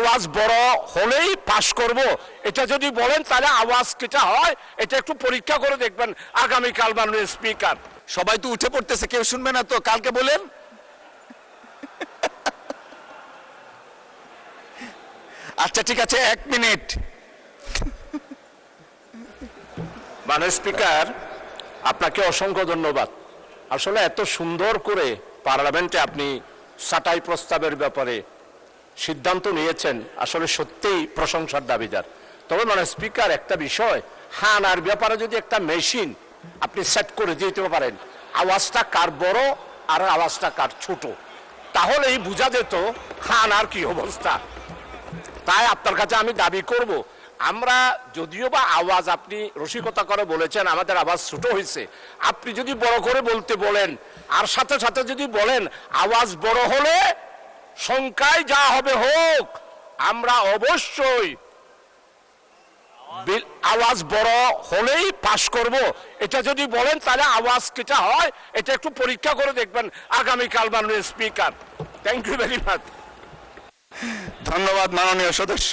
আওয়াজ বড় হলেই পাস করব, এটা যদি বলেন তাহলে আওয়াজ কেটা হয় এটা একটু পরীক্ষা করে দেখবেন আগামীকাল মাননীয় স্পিকার। সবাই তো উঠে পড়তেছে, কেউ শুনবে না তো, কালকে বলেন। আচ্ছা ঠিক আছে, 1 মিনিট। মাননীয় স্পিকার, আপনাকে অসংখ্য ধন্যবাদ। আসলে এত সুন্দর করে পার্লামেন্টে আপনি ছাঁটাই প্রস্তাবের ব্যাপারে সিদ্ধান্ত নিয়েছেন, আসলে সত্যিই প্রশংসার দাবিদার। তবে মাননীয় স্পিকার, একটা বিষয়, হানার ব্যাপারে যদি একটা মেশিন আপনি সেট করে দিতে পারেন, আওয়াজটা কার বড় আর আওয়াজটা কার ছোট, তাহলেই বোঝা যেত হানার কি অবস্থা। তাই আপনার কাছে আমি দাবি করব, আমরা যদিও বা আওয়াজ আপনি রসিকতা করে বলেছেন আমাদের আওয়াজ ছোট হয়েছে, আপনি যদি বড় করে বলতে বলেন আর সাথে সাথে যদি বলেন আওয়াজ বড় হলে সংখ্যায় যা হবে হোক, আমরা অবশ্যই আওয়াজ বড় হলেই পাস করব, এটা যদি বলেন তাহলে আওয়াজ কেটা হয় এটা একটু পরীক্ষা করে দেখবেন আগামীকাল মাননীয় speaker. Thank you very much. ধন্যবাদ মাননীয় সদস্য।